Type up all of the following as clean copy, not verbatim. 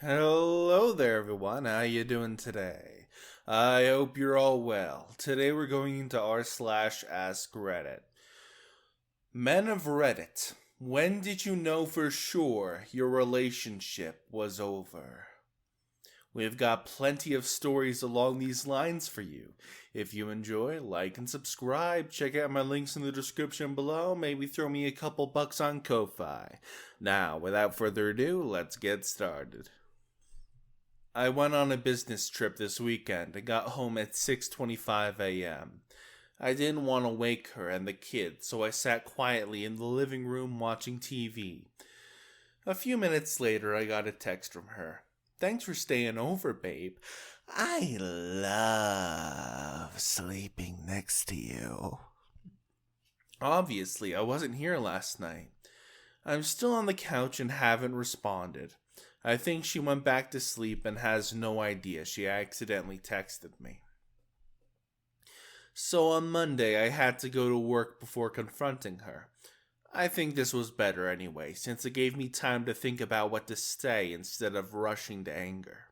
Hello there, everyone. How you doing today? I hope you're all well. Today we're going into r/AskReddit. Men of Reddit, when did you know for sure your relationship was over? We've got plenty of stories along these lines for you. If you enjoy, like and subscribe. Check out my links in the description below. Maybe throw me a couple bucks on Ko-Fi. Now, without further ado, let's get started. I went on a business trip this weekend and got home at 6:25 a.m. I didn't want to wake her and the kids, so I sat quietly in the living room watching TV. A few minutes later, I got a text from her. "Thanks for staying over, babe. I love sleeping next to you." Obviously, I wasn't here last night. I'm still on the couch and haven't responded. I think she went back to sleep and has no idea she accidentally texted me. So on Monday, I had to go to work before confronting her. I think this was better anyway, since it gave me time to think about what to say instead of rushing to anger.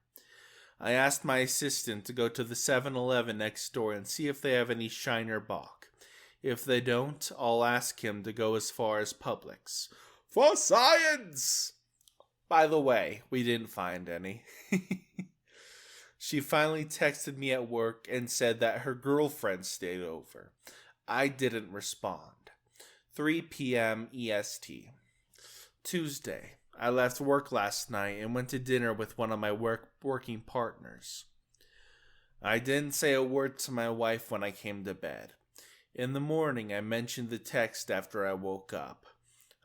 I asked my assistant to go to the 7-Eleven next door and see if they have any Shiner Bock. If they don't, I'll ask him to go as far as Publix. For science! By the way, we didn't find any. She finally texted me at work and said that her girlfriend stayed over. I didn't respond. 3 p.m. EST. Tuesday. I left work last night and went to dinner with one of my working partners. I didn't say a word to my wife when I came to bed. In the morning, I mentioned the text after I woke up.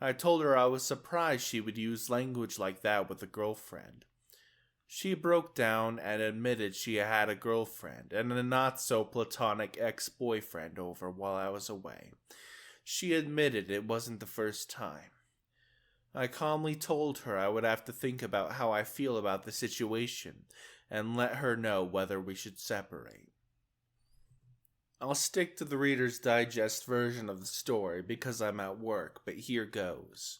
I told her I was surprised she would use language like that with a girlfriend. She broke down and admitted she had a girlfriend and a not-so-platonic ex-boyfriend over while I was away. She admitted it wasn't the first time. I calmly told her I would have to think about how I feel about the situation and let her know whether we should separate. I'll stick to the Reader's Digest version of the story because I'm at work, but here goes.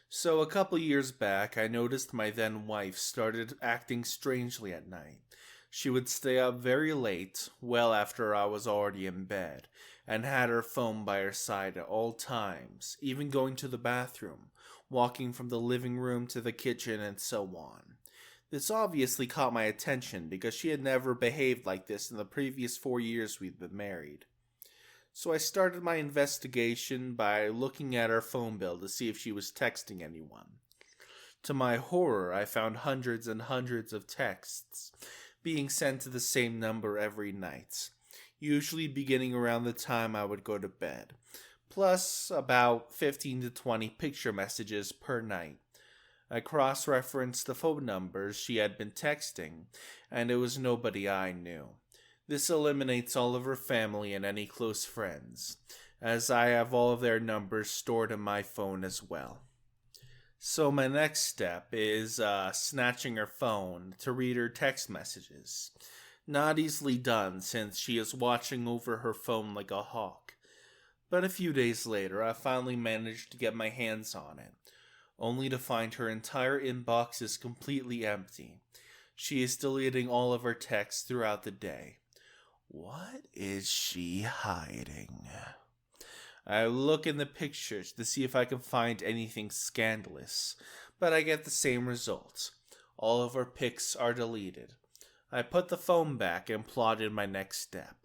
So a couple years back, I noticed my then wife started acting strangely at night. She would stay up very late, well after I was already in bed, and had her phone by her side at all times, even going to the bathroom, walking from the living room to the kitchen, and so on. This obviously caught my attention because she had never behaved like this in the previous 4 years we'd been married. So I started my investigation by looking at her phone bill to see if she was texting anyone. To my horror, I found hundreds and hundreds of texts being sent to the same number every night, usually beginning around the time I would go to bed, plus about 15 to 20 picture messages per night. I cross-referenced the phone numbers she had been texting, and it was nobody I knew. This eliminates all of her family and any close friends, as I have all of their numbers stored in my phone as well. So my next step is snatching her phone to read her text messages. Not easily done since she is watching over her phone like a hawk. But a few days later, I finally managed to get my hands on it, only to find her entire inbox is completely empty. She is deleting all of her texts throughout the day. What is she hiding? I look in the pictures to see if I can find anything scandalous, but I get the same result. All of her pics are deleted. I put the phone back and plotted my next step.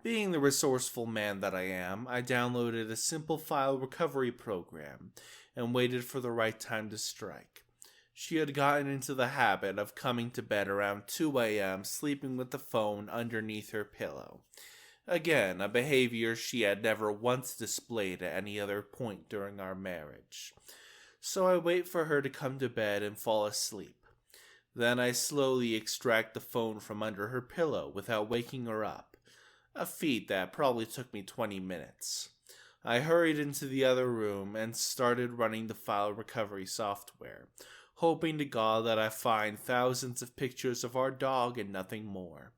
Being the resourceful man that I am, I downloaded a simple file recovery program and waited for the right time to strike. She had gotten into the habit of coming to bed around 2 a.m., sleeping with the phone underneath her pillow. Again, a behavior she had never once displayed at any other point during our marriage. So I wait for her to come to bed and fall asleep. Then I slowly extract the phone from under her pillow without waking her up, a feat that probably took me 20 minutes. I hurried into the other room and started running the file recovery software, hoping to God that I find thousands of pictures of our dog and nothing more.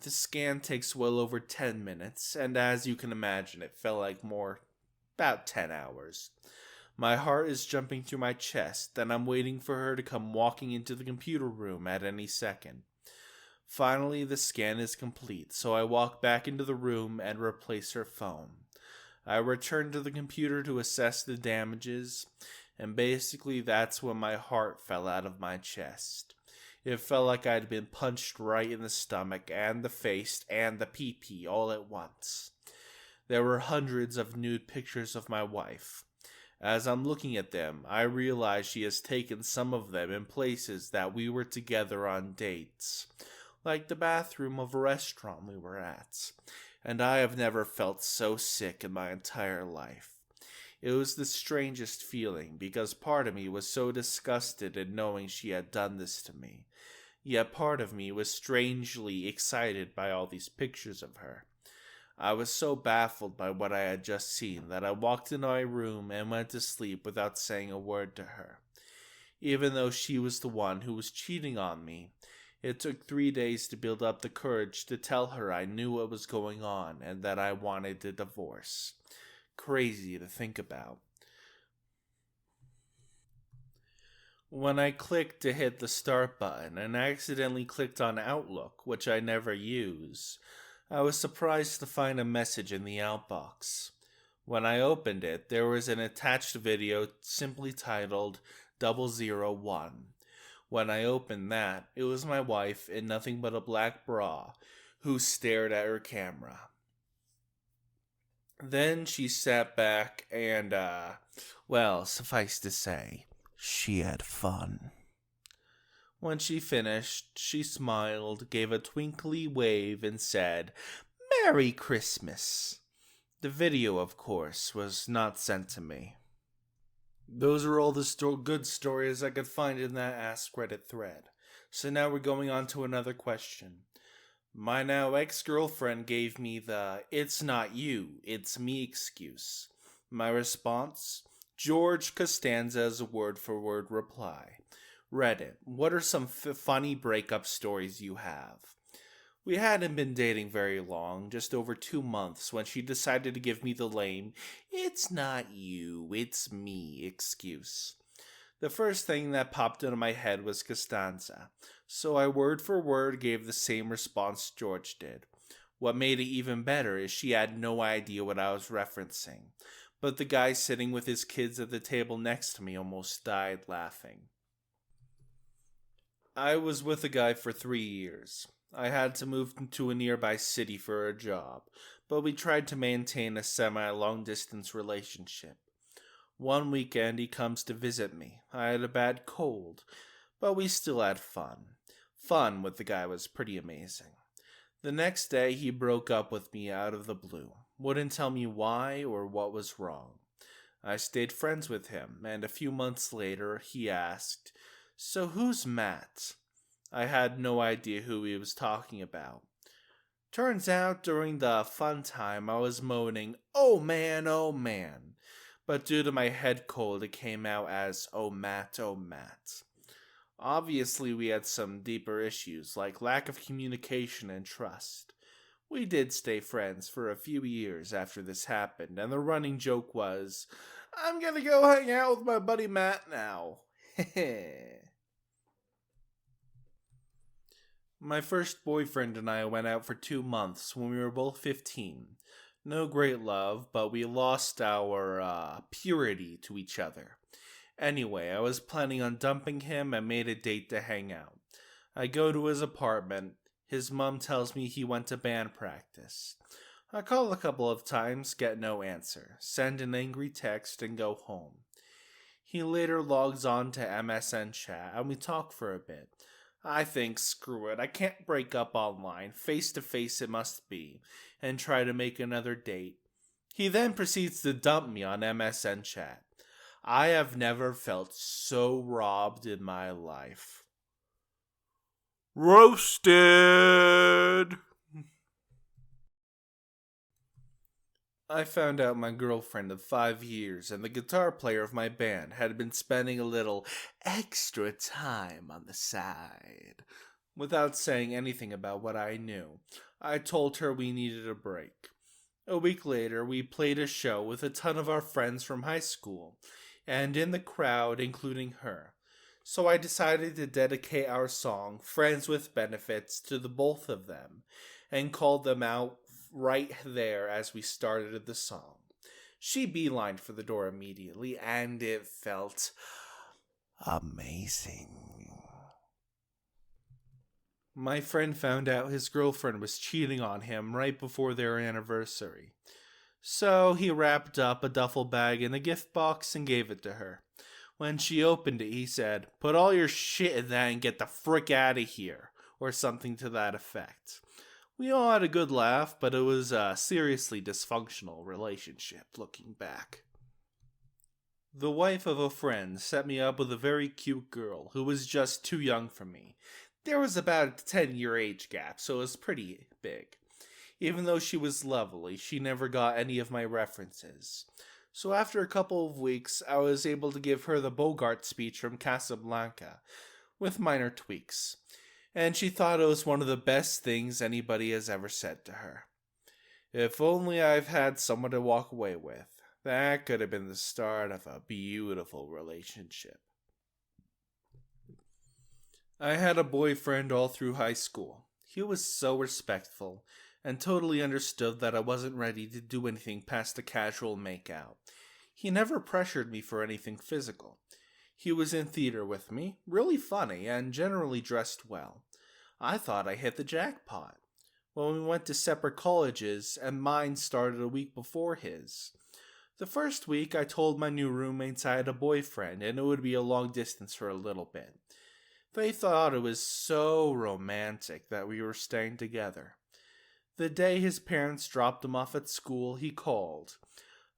The scan takes well over 10 minutes, and as you can imagine, it felt like about 10 hours. My heart is jumping through my chest, and I'm waiting for her to come walking into the computer room at any second. Finally, the scan is complete, so I walk back into the room and replace her phone. I return to the computer to assess the damages, and basically that's when my heart fell out of my chest. It felt like I'd been punched right in the stomach and the face and the pee-pee all at once. There were hundreds of nude pictures of my wife. As I'm looking at them, I realize she has taken some of them in places that we were together on dates, like the bathroom of a restaurant we were at, and I have never felt so sick in my entire life. It was the strangest feeling because part of me was so disgusted in knowing she had done this to me, yet part of me was strangely excited by all these pictures of her. I was so baffled by what I had just seen that I walked into my room and went to sleep without saying a word to her. Even though she was the one who was cheating on me, it took 3 days to build up the courage to tell her I knew what was going on and that I wanted a divorce. Crazy to think about. When I clicked to hit the start button and accidentally clicked on Outlook, which I never use, I was surprised to find a message in the outbox. When I opened it, there was an attached video simply titled 001. When I opened that, it was my wife in nothing but a black bra who stared at her camera. Then she sat back and, well, suffice to say, she had fun. When she finished, she smiled, gave a twinkly wave, and said, "Merry Christmas." The video, of course, was not sent to me. Those are all the good stories I could find in that AskReddit thread. So now we're going on to another question. My now ex-girlfriend gave me the "it's not you, it's me" excuse. My response? George Costanza's word-for-word reply. Reddit, what are some funny breakup stories you have? We hadn't been dating very long, just over 2 months, when she decided to give me the lame "it's not you, it's me" excuse. The first thing that popped into my head was Costanza, so I word for word gave the same response George did. What made it even better is she had no idea what I was referencing, but the guy sitting with his kids at the table next to me almost died laughing. I was with a guy for 3 years. I had to move to a nearby city for a job, but we tried to maintain a semi-long distance relationship. One weekend he comes to visit me. I had a bad cold, but we still had fun. Fun with the guy was pretty amazing. The next day he broke up with me out of the blue. Wouldn't tell me why or what was wrong. I stayed friends with him, and a few months later he asked, "So who's Matt?" I had no idea who he was talking about. Turns out during the fun time I was moaning, "Oh man, oh man." But due to my head cold it came out as "oh Matt, oh Matt." Obviously we had some deeper issues like lack of communication and trust. We did stay friends for a few years after this happened, and the running joke was, "I'm gonna go hang out with my buddy Matt now." Heh. My first boyfriend and I went out for 2 months when we were both 15. No great love, but we lost our purity to each other. Anyway, I was planning on dumping him and made a date to hang out. I go to his apartment. His mom tells me he went to band practice. I call a couple of times, get no answer. Send an angry text and go home. He later logs on to MSN chat and we talk for a bit. I think, screw it, I can't break up online, face to face it must be, and try to make another date. He then proceeds to dump me on MSN chat. I have never felt so robbed in my life. Roasted! I found out my girlfriend of 5 years and the guitar player of my band had been spending a little extra time on the side. Without saying anything about what I knew, I told her we needed a break. A week later, we played a show with a ton of our friends from high school. and in the crowd, including her. So I decided to dedicate our song, Friends with Benefits, to the both of them, and called them out right there as we started the song. She beelined for the door immediately, and it felt amazing. My friend found out his girlfriend was cheating on him right before their anniversary. So he wrapped up a duffel bag in a gift box and gave it to her. When she opened it, he said, "Put all your shit in that and get the frick out of here," or something to that effect. We all had a good laugh, but it was a seriously dysfunctional relationship looking back. The wife of a friend set me up with a very cute girl who was just too young for me. There was about a 10-year age gap, so it was pretty big. Even though she was lovely, she never got any of my references. So after a couple of weeks, I was able to give her the Bogart speech from Casablanca, with minor tweaks. And she thought it was one of the best things anybody has ever said to her. If only I've had someone to walk away with. That could have been the start of a beautiful relationship. I had a boyfriend all through high school. He was so respectful and totally understood that I wasn't ready to do anything past a casual makeout. He never pressured me for anything physical. He was in theater with me, really funny, and generally dressed well. I thought I hit the jackpot. When we went to separate colleges, and mine started a week before his. The first week, I told my new roommates I had a boyfriend, and it would be a long distance for a little bit. They thought it was so romantic that we were staying together. The day his parents dropped him off at school, he called.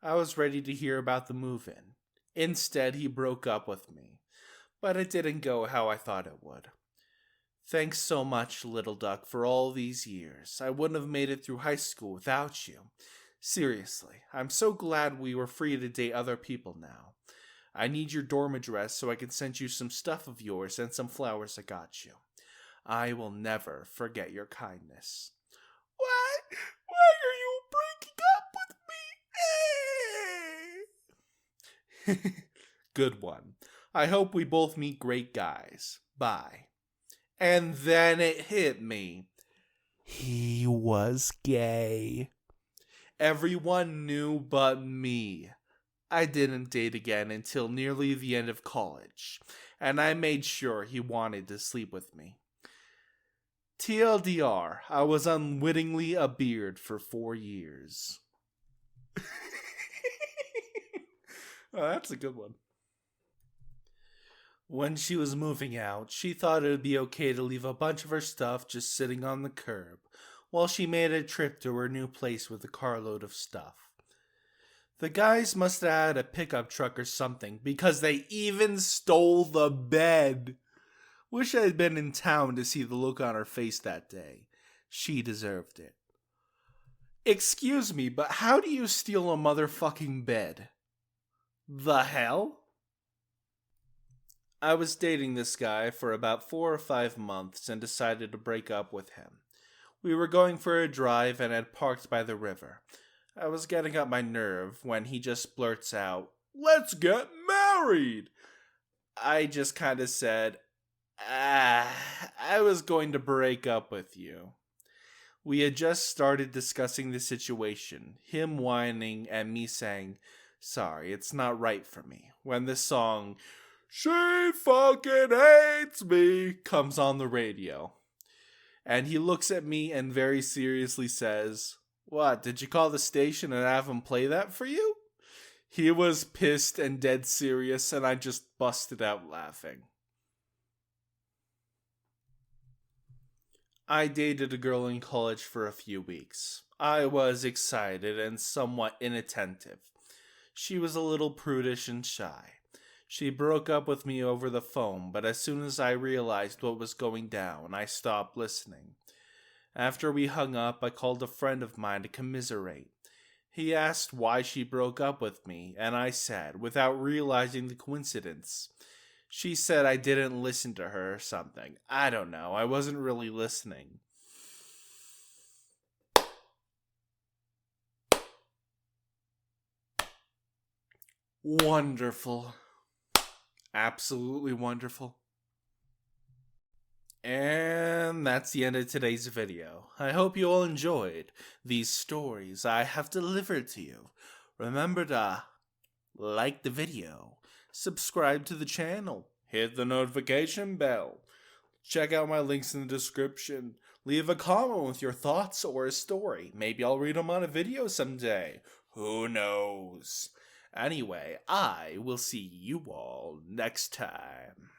I was ready to hear about the move-in. Instead, he broke up with me. But it didn't go how I thought it would. Thanks so much, little duck, for all these years. I wouldn't have made it through high school without you. Seriously, I'm so glad we were free to date other people now. I need your dorm address so I can send you some stuff of yours and some flowers I got you. I will never forget your kindness. What? Why are you breaking up with me? Good one. I hope we both meet great guys. Bye. And then it hit me. He was gay. Everyone knew but me. I didn't date again until nearly the end of college, and I made sure he wanted to sleep with me. TLDR, I was unwittingly a beard for 4 years. Oh, that's a good one. When she was moving out, she thought it would be okay to leave a bunch of her stuff just sitting on the curb, while she made a trip to her new place with a carload of stuff. The guys must have had a pickup truck or something, because they even stole the bed. Wish I had been in town to see the look on her face that day. She deserved it. Excuse me, but how do you steal a motherfucking bed? The hell? I was dating this guy for about 4 or 5 months and decided to break up with him. We were going for a drive and had parked by the river. I was getting up my nerve when he just blurts out, "Let's get married!" I just kind of said, I was going to break up with you. We had just started discussing the situation, him whining and me saying, "Sorry, it's not right for me," when the song, "She fucking hates me," comes on the radio. And he looks at me and very seriously says, "What, did you call the station and have them play that for you?" He was pissed and dead serious, and I just busted out laughing. I dated a girl in college for a few weeks. I was excited and somewhat inattentive. She was a little prudish and shy. She broke up with me over the phone, but as soon as I realized what was going down, I stopped listening. After we hung up, I called a friend of mine to commiserate. He asked why she broke up with me, and I said, without realizing the coincidence. She said I didn't listen to her or something. I don't know, I wasn't really listening. Wonderful. Absolutely wonderful. And that's the end of today's video. I hope you all enjoyed these stories I have delivered to you. Remember to like the video, subscribe to the channel, hit the notification bell, check out my links in the description, leave a comment with your thoughts or a story. Maybe I'll read them on a video someday. Who knows? Anyway, I will see you all next time.